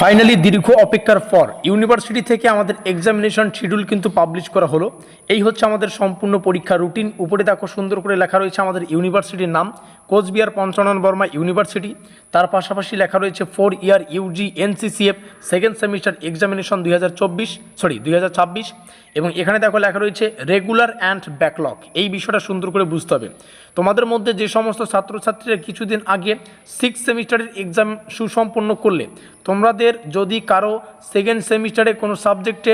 Finally দীর্ঘ অপেক্ষার পর ইউনিভার্সিটি থেকে আমাদের এক্সামিনেশন শিডিউল কিন্তু পাবলিশ করা হলো। এই হচ্ছে আমাদের সম্পূর্ণ পরীক্ষা রুটিন। উপরে দেখো সুন্দর করে লেখা রয়েছে আমাদের ইউনিভার্সিটির নাম, কোচবিহার পঞ্চানন বর্মা ইউনিভার্সিটি। তার পাশাপাশি লেখা রয়েছে 4 year UG NCCF second semester examination 2026 এবং এখানে দেখো লেখা রয়েছে রেগুলার অ্যান্ড ব্যাকলগ। এই বিষয়টা সুন্দর করে বুঝতে হবে। তোমাদের মধ্যে যে সমস্ত ছাত্রছাত্রীরা কিছুদিন আগে 6 সেমিস্টারের এক্সাম সুসম্পন্ন করলে, তোমাদের যদি কারো সেকেন্ড সেমিস্টারে কোনো সাবজেক্টে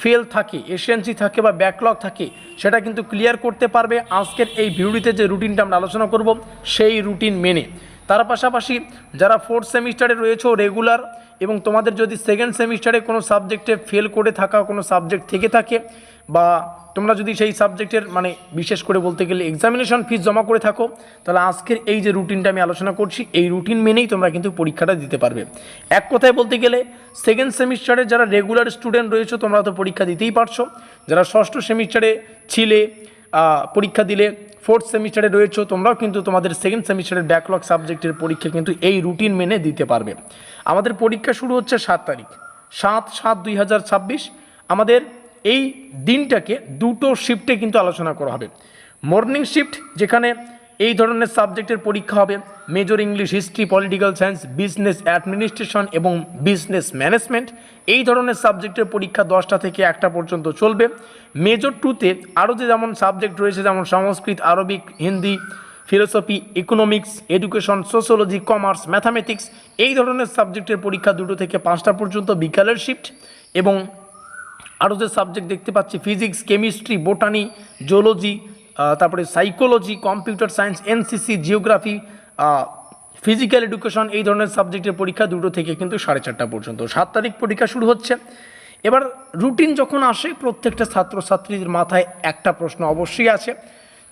ফেল থাকে, এসএনসি থাকে বা ব্যাকলগ থাকে, সেটা কিন্তু ক্লিয়ার করতে পারবে আজকের এই ভিডিওতে যে রুটিনটা আমরা আলোচনা করব সেই রুটিন মেনে। তার পাশাপাশি যারা 4th সেমিস্টারে রয়েছে রেগুলার এবং তোমাদের যদি সেকেন্ড সেমিস্টারে কোনো সাবজেক্টে ফেল করে থাকা কোনো সাবজেক্ট থেকে থাকে বা তোমরা যদি সেই সাবজেক্টের বিশেষ করে বলতে গেলে এক্সামিনেশন ফিস জমা করে থাকো, তাহলে আজকের এই যে রুটিনটা আমি আলোচনা করছি এই রুটিন মেনেই তোমরা কিন্তু পরীক্ষাটা দিতে পারবে। এক কথায় বলতে গেলে সেকেন্ড সেমিস্টারে যারা রেগুলার স্টুডেন্ট রয়েছে তোমরা তো পরীক্ষা দিতেই পারছো, যারা ষষ্ঠ সেমিস্টারে ছিলে পরীক্ষা দিলে, 4th সেমিস্টারে রয়েছে তোমরাও কিন্তু তোমাদের সেকেন্ড সেমিস্টারের ব্যাকলগ সাবজেক্টের পরীক্ষা কিন্তু এই রুটিন মেনে দিতে পারবে। আমাদের পরীক্ষা শুরু হচ্ছে 7 তারিখ, 7/7/2026। আমাদের এই দিনটাকে দুটো শিফটে কিন্তু আলোচনা করা হবে। মর্নিং শিফট যেখানে এই ধরনের সাবজেক্টের পরীক্ষা হবে, major English, history, political science, business administration এবং বিজনেস ম্যানেজমেন্ট, এই ধরনের সাবজেক্টের পরীক্ষা 10টা থেকে 1টা পর্যন্ত চলবে। মেজর 2তে আরও যে যেমন সাবজেক্ট রয়েছে, যেমন Sanskrit, Arabic, Hindi, philosophy, economics, education, sociology, commerce, mathematics, এই ধরনের সাবজেক্টের পরীক্ষা 2টো থেকে 5টা পর্যন্ত বিকালের শিফট। এবং আরও যে সাবজেক্ট দেখতে পাচ্ছি ফিজিক্স, কেমিস্ট্রি, বোটানি, জুলজি, তারপরে psychology, computer science, NCC, geography, physical education, এই ধরনের সাবজেক্টের পরীক্ষা 2টো থেকে কিন্তু 4:30টা পর্যন্ত। 7 তারিখ পরীক্ষা শুরু হচ্ছে। এবার রুটিন যখন আসে প্রত্যেকটা ছাত্রছাত্রীদের মাথায় একটা প্রশ্ন অবশ্যই আছে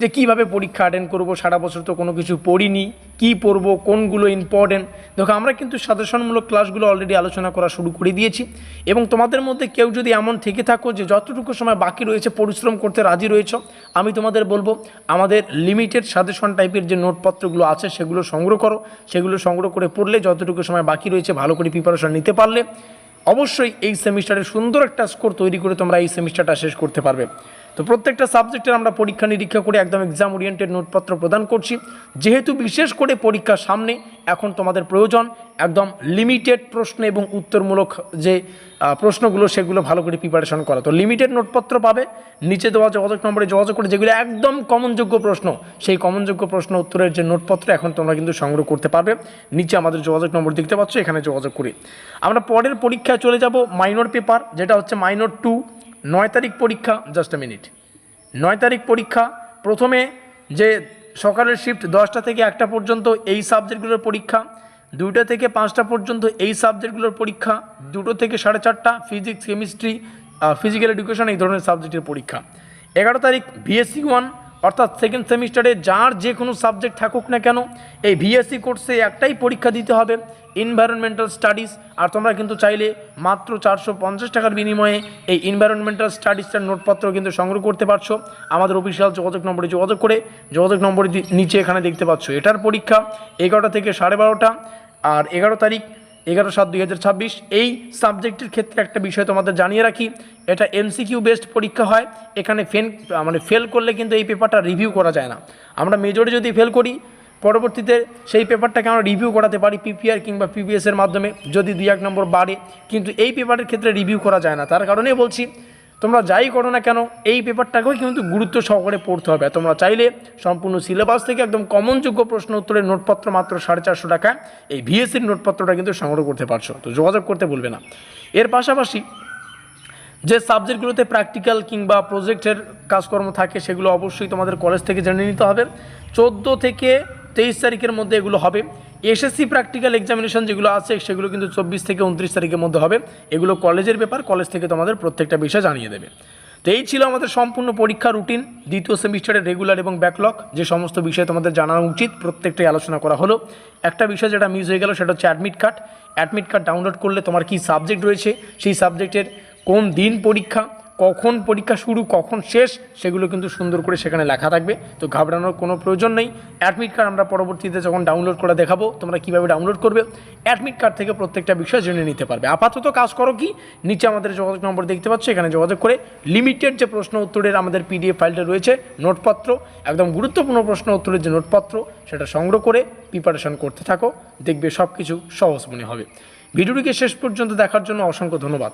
যে কীভাবে পরীক্ষা অ্যাটেন্ড করবো, সারা বছর তো কোনো কিছু পড়িনি, কী পড়বো, কোনগুলো ইম্পর্টেন্ট। দেখো আমরা কিন্তু সাজেশনমূলক ক্লাসগুলো অলরেডি আলোচনা করা শুরু করে দিয়েছি এবং তোমাদের মধ্যে কেউ যদি এমন থেকে থাকো যে যতটুকু সময় বাকি রয়েছে পরিশ্রম করতে রাজি রয়েছে, আমি তোমাদের বলবো আমাদের লিমিটেড সাজেশন টাইপের যে নোটপত্রগুলো আছে সেগুলো সংগ্রহ করো। সেগুলো সংগ্রহ করে পড়লে যতটুকু সময় বাকি রয়েছে ভালো করে প্রিপারেশন নিতে পারলে অবশ্যই এই সেমিস্টারের সুন্দর একটা স্কোর তৈরি করে তোমরা এই সেমিস্টারটা শেষ করতে পারবে। তো প্রত্যেকটা সাবজেক্টের আমরা পরীক্ষা নিরীক্ষা করে একদম এক্সাম ওরিয়েন্টেড নোটপত্র প্রদান করছি। যেহেতু বিশেষ করে পরীক্ষার সামনে এখন তোমাদের প্রয়োজন একদম লিমিটেড প্রশ্ন এবং উত্তরমূলক যে প্রশ্নগুলো সেগুলো ভালো করে প্রিপারেশন করা। তো লিমিটেড নোটপত্র পাবে, নিচে দেওয়া যোগাযোগ নম্বরে যোগাযোগ করে যেগুলো একদম কমনযোগ্য প্রশ্ন, সেই কমনযোগ্য প্রশ্ন উত্তরের যে নোটপত্র এখন তোমরা কিন্তু সংগ্রহ করতে পারবে। নিচে আমাদের যোগাযোগ নম্বর দেখতে পাচ্ছ, এখানে যোগাযোগ করে আমরা পরের পরীক্ষায় চলে যাব। মাইনর পেপার যেটা হচ্ছে মাইনর 2, 9 তারিখ পরীক্ষা। জাস্ট এ মিনিট, 9 তারিখ পরীক্ষা। প্রথমে যে সকালের শিফট 10টা থেকে 1টা পর্যন্ত এই সাবজেক্টগুলোর পরীক্ষা, 2টা থেকে 5টা পর্যন্ত এই সাবজেক্টগুলোর পরীক্ষা, 2টো থেকে 4:30টা ফিজিক্স, কেমিস্ট্রি, ফিজিক্যাল এডুকেশন, এই ধরনের সাবজেক্টের পরীক্ষা। 11 তারিখ ভিএসসি 1 অর্থাৎ সেকেন্ড সেমিস্টারে যার যে কোনো সাবজেক্ট থাকুক না কেন এই ভিএসসি কোর্সে একটাই পরীক্ষা দিতে হবে, এনভায়রনমেন্টাল স্টাডিজ। আর তোমরা কিন্তু চাইলে মাত্র 450 টাকার বিনিময়ে এই এনভায়রনমেন্টাল স্টাডিজটার নোটপত্র কিন্তু সংগ্রহ করতে পারছো আমাদের অফিসিয়াল যোগাযোগ নম্বরে যোগাযোগ করে। যোগাযোগ নম্বরে নিচে এখানে দেখতে পাচ্ছ। এটার পরীক্ষা 11টা থেকে 12:30। আর 11 তারিখ 11/7/2026। এই সাবজেক্টের ক্ষেত্রে একটা বিষয় তোমাদের জানিয়ে রাখি, এটা এমসিকিউ বেসড পরীক্ষা হয়। এখানে ফেল করলে কিন্তু এই পেপারটা রিভিউ করা যায় না। আমরা মেজরে যদি ফেল করি পরবর্তীতে সেই পেপারটাকে আমরা রিভিউ করাতে পারি পিপিআর কিংবা পিপিএসের মাধ্যমে যদি 2-1 নম্বর বাড়ে, কিন্তু এই পেপারের ক্ষেত্রে রিভিউ করা যায় না। তার কারণে বলছি তোমরা যাই করো না কেন এই পেপারটাকেও কিন্তু গুরুত্ব সহকারে পড়তে হবে। তোমরা চাইলে সম্পূর্ণ সিলেবাস থেকে একদম কমনযোগ্য প্রশ্ন উত্তরের নোটপত্র মাত্র 450 টাকায় এই ভিএসসির নোটপত্রটা কিন্তু সংগ্রহ করতে পারছো। তো যোগাযোগ করতে ভুলবে না। এর পাশাপাশি যে সাবজেক্টগুলোতে প্র্যাকটিক্যাল কিংবা প্রজেক্টের কাজকর্ম থাকে সেগুলো অবশ্যই তোমাদের কলেজ থেকে জেনে নিতে হবে। 14 থেকে 23 তারিখের মধ্যে এগুলো হবে। এসএসসি প্র্যাকটিক্যাল এক্সামিনেশন যেগুলো আছে সেগুলো কিন্তু 24 থেকে 29 তারিখের মধ্যে হবে। এগুলো কলেজের ব্যাপার, কলেজ থেকে তোমাদের প্রত্যেকটা বিষয় জানিয়ে দেবে। তো এই ছিল আমাদের সম্পূর্ণ পরীক্ষা রুটিন, দ্বিতীয় সেমিস্টারের রেগুলার এবং ব্যাকলগ যে সমস্ত বিষয় তোমাদের জানানো উচিত প্রত্যেকটাই আলোচনা করা হলো। একটা বিষয় যেটা মিস হয়ে গেল সেটা হচ্ছে admit card. Admit card download করলে তোমার কী সাবজেক্ট রয়েছে, সেই সাবজেক্টের কোন দিন পরীক্ষা, কখন পরীক্ষা শুরু কখন শেষ সেগুলো কিন্তু সুন্দর করে সেখানে লেখা থাকবে। তো ঘাবড়ানোর কোনো প্রয়োজন নেই। অ্যাডমিট কার্ড আমরা পরবর্তীতে যখন ডাউনলোড করে দেখাবো তোমরা কীভাবে ডাউনলোড করবে, অ্যাডমিট কার্ড থেকে প্রত্যেকটা বিষয় জেনে নিতে পারবে। আপাতত কাজ করো কি, নিচে আমাদের যোগাযোগ নম্বর দেখতে পাচ্ছ, এখানে যোগাযোগ করে লিমিটেড যে প্রশ্ন উত্তরের আমাদের পিডিএফ ফাইলটা রয়েছে, নোটপত্র, একদম গুরুত্বপূর্ণ প্রশ্ন উত্তরের যে নোটপত্র সেটা সংগ্রহ করে প্রিপারেশন করতে থাকো, দেখবে সব কিছু সহজ মনে হবে। ভিডিওটিকে শেষ পর্যন্ত দেখার জন্য অসংখ্য ধন্যবাদ।